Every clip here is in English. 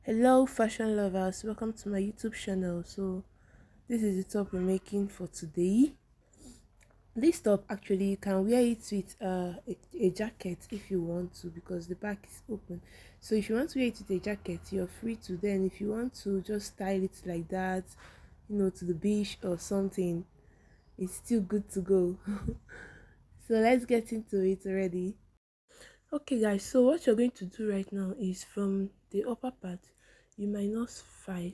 Hello, fashion lovers. Welcome to my YouTube channel. So, this is the top we're making for today. This top actually you can wear it with a jacket if you want to because the back is open. So, if you want to wear it with a jacket, you're free to. Then, if you want to just style it like that, to the beach or something, it's still good to go. So, let's get into it already. Okay, guys, so what you're going to do right now is from the upper part, you minus 5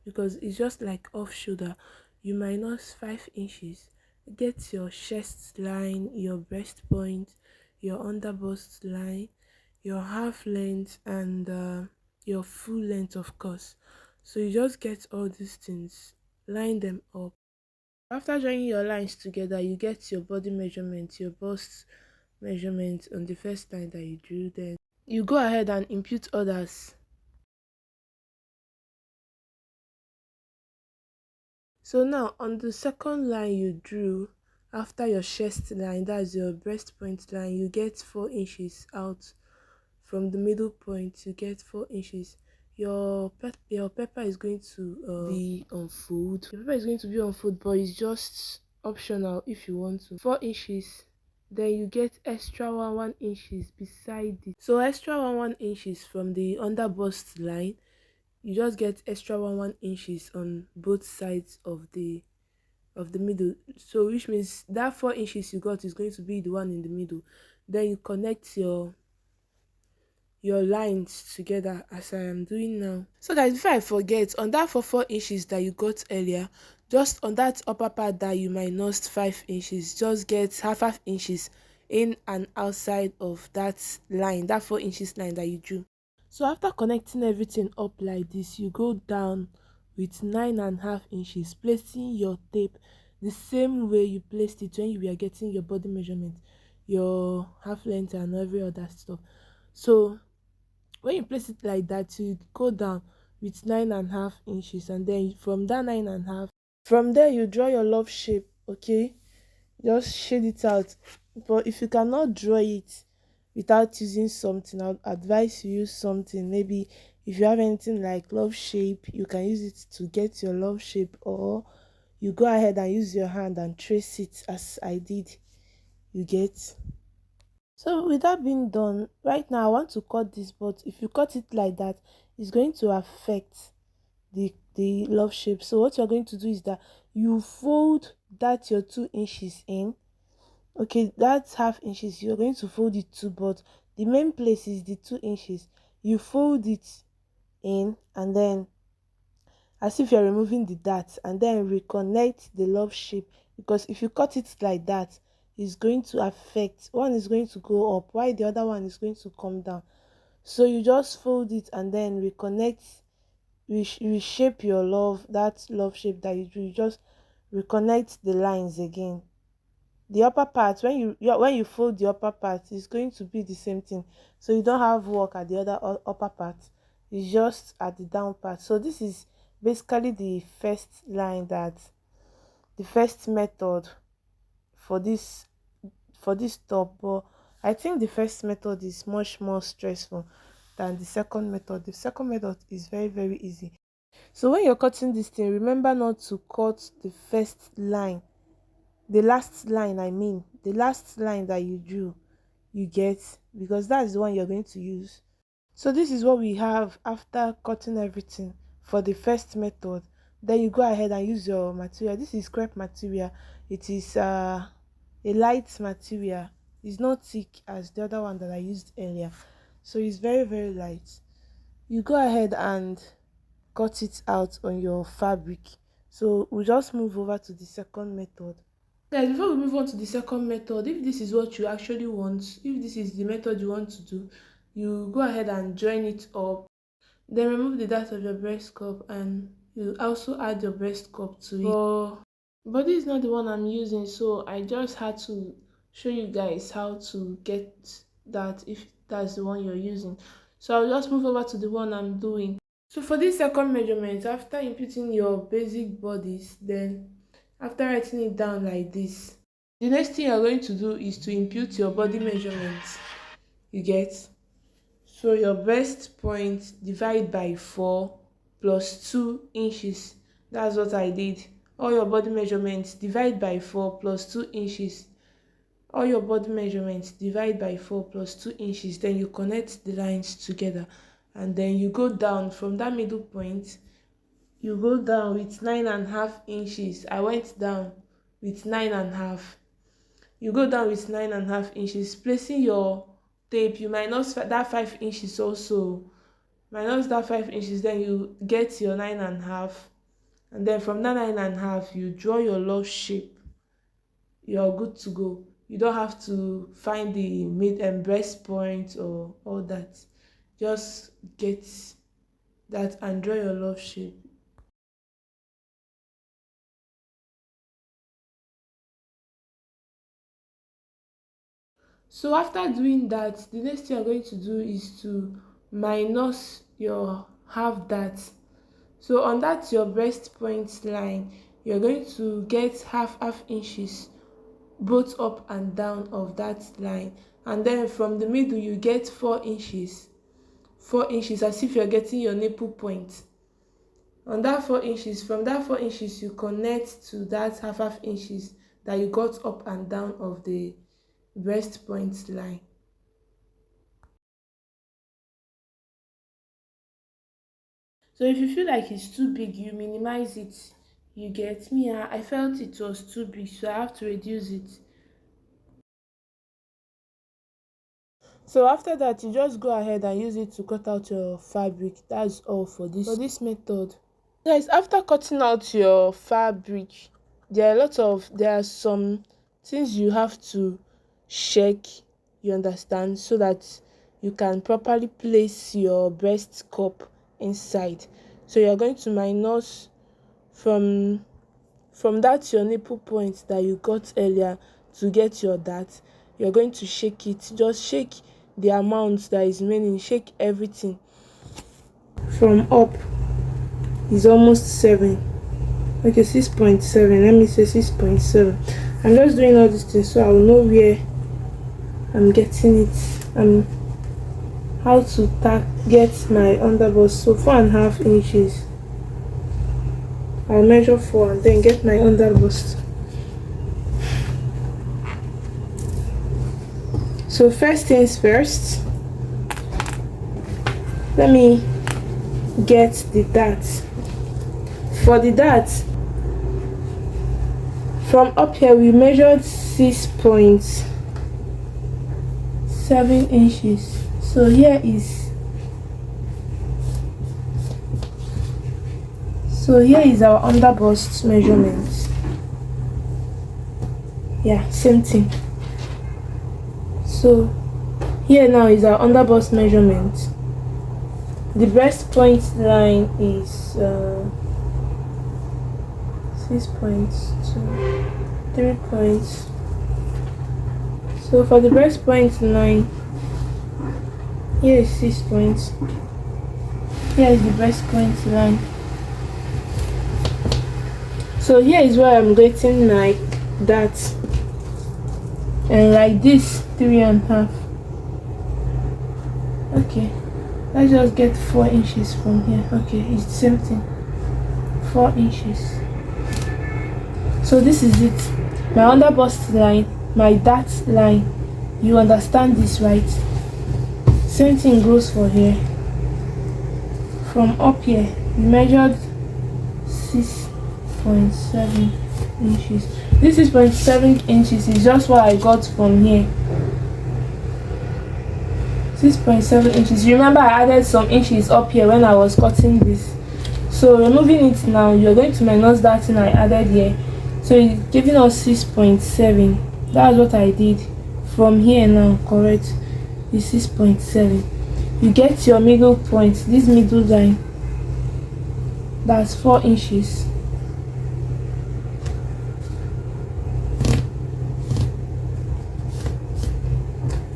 because it's just like off shoulder. You minus 5 inches, get your chest line, your breast point, your under bust line, your half length, and your full length, of course. So you just get all these things, line them up. After joining your lines together, you get your body measurement, your bust measurement on the first line that you drew. Then you go ahead and impute others. So now on the second line you drew after your chest line, that's your breast point line, you get 4 inches out from the middle point. You get 4 inches. Your pepper is going to be on fold. Your pepper is going to be on fold, but it's just optional if you want to. 4 inches. Then you get extra 1 inches beside it. So extra 1 inches from the under bust line, you just get extra 1 inches on both sides of the middle. So which means that 4 inches you got is going to be the one in the middle. Then you connect your lines together as I am doing now. So that before I forget, on that 4 inches that you got earlier, just on that upper part that you minus 5 inches, just get half inches in and outside of that line, that 4 inches line that you drew. So after connecting everything up like this, you go down with 9.5 inches, placing your tape the same way you placed it when you were getting your body measurement, your half length and every other stuff. So when you place it like that, you go down with 9.5 inches, and then from that 9.5, from there you draw your love shape. Okay, just shade it out. But if you cannot draw it without using something, I would advise you use something. Maybe if you have anything like love shape, you can use it to get your love shape, or you go ahead and use your hand and trace it as I did. You get. So with that being done, right now I want to cut this, but if you cut it like that, it's going to affect the love shape. So what you're going to do is that you fold that your 2 inches in. Okay, that's half inches, you're going to fold it too, but the main place is the 2 inches. You fold it in, and then as if you're removing the dart, and then reconnect the love shape, because if you cut it like that, it's going to affect, one is going to go up while the other one is going to come down. So you just fold it and then reconnect, reshape your love, that love shape that you drew. You just reconnect the lines again. The upper part, when you fold the upper part, is going to be the same thing, so you don't have work at the other upper part. It's just at the down part. So this is basically the first method for this top. But I think the first method is much more stressful than the second method. The second method is very easy. So when you're cutting this thing, remember not to cut the first line, the last line, I mean the last line that you drew. You get, because that's the one you're going to use. So this is what we have after cutting everything for the first method. Then you go ahead and use your material. This is crepe material. It is a light material. It's not thick as the other one that I used earlier, so it's very light. You go ahead and cut it out on your fabric. So we'll just move over to the second method. Guys, before we move on to the second method, if this is what you actually want, if this is the method you want to do, you go ahead and join it up. Then remove the dart of your breast cup, and you also add your breast cup to it. But this is not the one I'm using, so I just had to show you guys how to get that if that's the one you're using. So I'll just move over to the one I'm doing. So for this second measurement, after inputting your basic bodies, then after writing it down like this, the next thing you're going to do is to impute your body measurements. You get. So your breast point divide by 4 plus 2 inches. That's what I did. All your body measurements divide by 4 plus 2 inches. All your body measurements divide by 4 plus 2 inches. Then you connect the lines together, and then you go down from that middle point. You go down with 9.5 inches. I went down with 9.5. You go down with 9.5 inches, placing your tape. You minus that 5 inches also. Minus that 5 inches, then you get your 9.5. And then from that 9.5, you draw your love shape. You're good to go. You don't have to find the mid and breast point or all that. Just get that and draw your love shape. So after doing that, the next thing you're going to do is to minus your half that. So on that your breast point line, you're going to get half inches both up and down of that line, and then from the middle you get 4 inches. 4 inches, as if you're getting your nipple point. On that 4 inches, from that 4 inches you connect to that half inches that you got up and down of the breast point line. So if you feel like it's too big, you minimize it. You get me? I felt it was too big, so I have to reduce it. So after that, you just go ahead and use it to cut out your fabric. That's all for this method. Guys, after cutting out your fabric, there are some things you have to check, you understand, so that you can properly place your breast cup inside. So you're going to minus from that your nipple point that you got earlier to get your dart. You're going to shake it. Just shake the amount that is remaining. Shake everything. From up is almost 7. Okay, 6.7. Let me say 6.7. I'm just doing all these things so I will know where I'm getting it and how to get my underbust. So 4.5 inches. I'll measure 4 and then get my underbust. So first things first, let me get the dart. For the dart, from up here we measured 6.7 inches. So here is our underbust measurement. Yeah, same thing. So here now is our underbust measurement. The breast point line is 6.2, 3 points. So for the breast point line, here is 6 points. Here is the breast point line. So here is where I'm getting like that, and like this 3.5. Okay, let's just get 4 inches from here. Okay, it's the same thing, 4 inches. So this is it, my underbust line, my dart line. You understand this, right? Same thing goes for here. From up here we measured 6.7 inches. This 6.7 inches is just what I got from here. 6.7 inches. Remember I added some inches up here when I was cutting this. So removing it now, you're going to minus that thing I added here. So it's giving us 6.7. That's what I did from here now, correct? Is 6.7. You get your middle point, this middle line, that's 4 inches.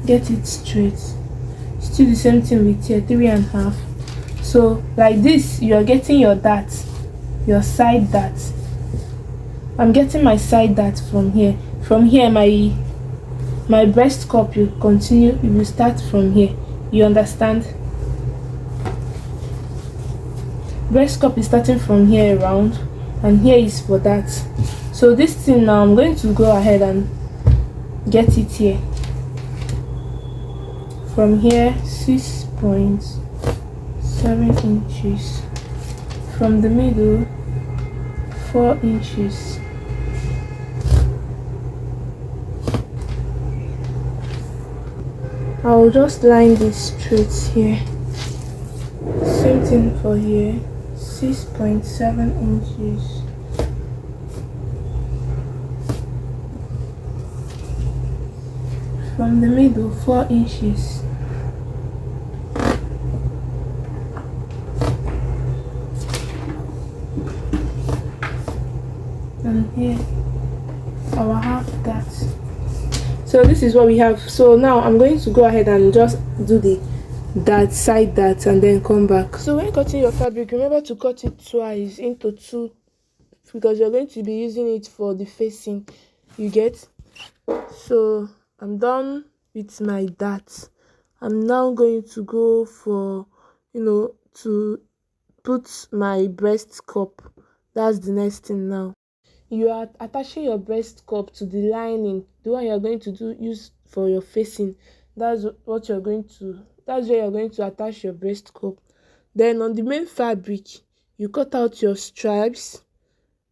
Get it straight. Still the same thing with here, 3.5. So like this, you are getting your dart, your side dart. I'm getting my side dart from here. From here, my breast cup, you will start from here. You understand? breast cup is starting from here around, and here is for that. So this thing now, I'm going to go ahead and get it here. From here, 6.7 inches. From the middle, 4 inches. I'll just line this straight here. Same thing for here, 6.7 inches. From the middle, 4 inches. And here, our half that. So this is what we have. So now I'm going to go ahead and just do the side and then come back. So when cutting your fabric, remember to cut it twice into two, because you're going to be using it for the facing, you get. So I'm done with my dart. I'm now going to go for, to put my breast cup. That's the next thing now. You are attaching your breast cup to the lining, the one you're going to use for your facing. That's where you're going to attach your breast cup. Then on the main fabric, you cut out your stripes.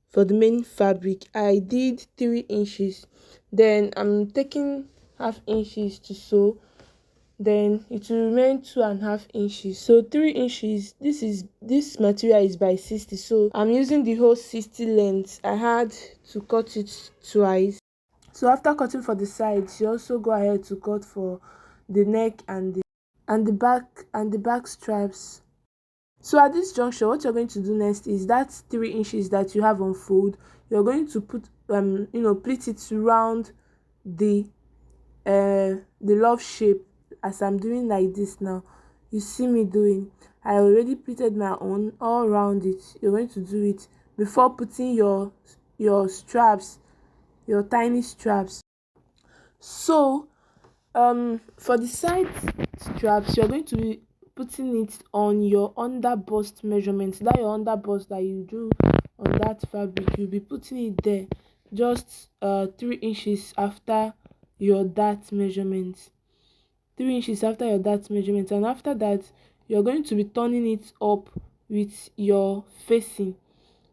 For the main fabric, I did 3 inches. Then I'm taking half inches to sew. Then it will remain 2.5 inches. So 3 inches. This material is by 60, so I'm using the whole 60 length. I had to cut it twice. So after cutting for the sides, you also go ahead to cut for the neck and the back stripes. So at this juncture, what you're going to do next is that 3 inches that you have on fold, you're going to put pleat it around the love shape, as I'm doing like this now. You see me doing. I already pleated my own all around it. You're going to do it before putting your straps, your tiny straps. So for the side straps, you're going to be putting it on your under bust measurement. That your under bust that you do on that fabric, you'll be putting it there, just 3 inches after your dart measurement. 3 inches after your dart measurement. And after that, you're going to be turning it up with your facing.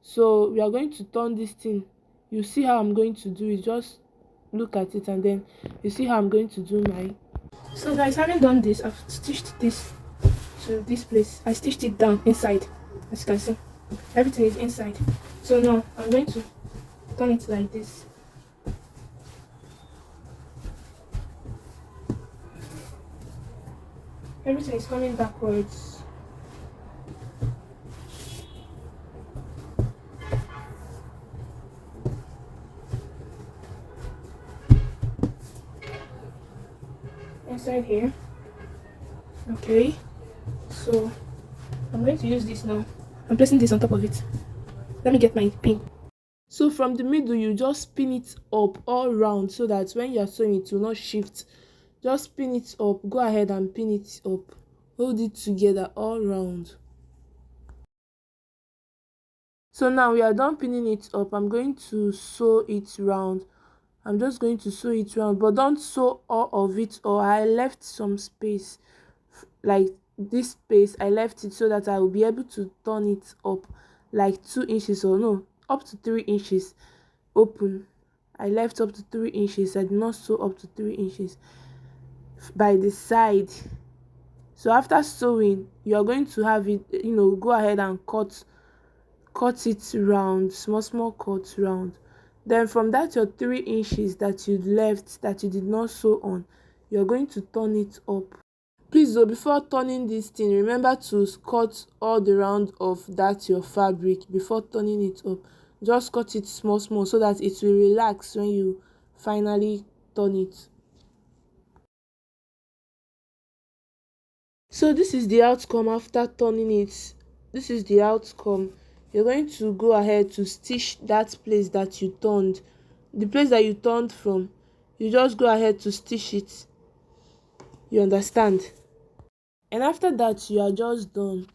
So we are going to turn this thing. You see how I'm going to do it. Just look at it and then you see how I'm going to do mine. So guys, having done this, I've stitched this to this place. I stitched it down inside. As you can see, everything is inside. So now I'm going to turn it like this. Everything is coming backwards. Inside here. Okay, so I'm going to use this now. I'm placing this on top of it. Let me get my pin. So from the middle, you just pin it up all round so that when you're sewing, it will not shift. Just pin it up. Go ahead and pin it up. Hold it together all round. So now we are done pinning it up. I'm going to sew it round. I'm just going to sew it round, but don't sew all of it, or I left some space, like this space. I left it so that I will be able to turn it up like 2 inches, or no, up to 3 inches open. I left up to 3 inches. I did not sew up to 3 inches by the side. So after sewing, you are going to have it, go ahead and cut it round, small cuts round. Then from that your 3 inches that you left, that you did not sew on, you're going to turn it up. Please though, before turning this thing, remember to cut all the round of that your fabric before turning it up. Just cut it small so that it will relax when you finally turn it. So this is the outcome after turning it. This is the outcome. You're going to go ahead to stitch that place that you turned. The place that you turned from, you just go ahead to stitch it. You understand? And after that, you are just done.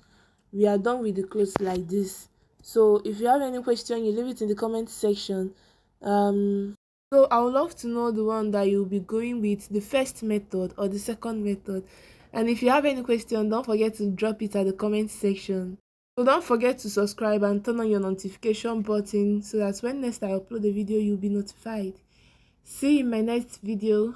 we are done with the clothes like this. So if you have any question, you leave it in the comment section. So I would love to know the one that you'll be going with, the first method or the second method. And if you have any question, don't forget to drop it at the comment section. So don't forget to subscribe and turn on your notification button so that when next I upload a video, you'll be notified. See you in my next video.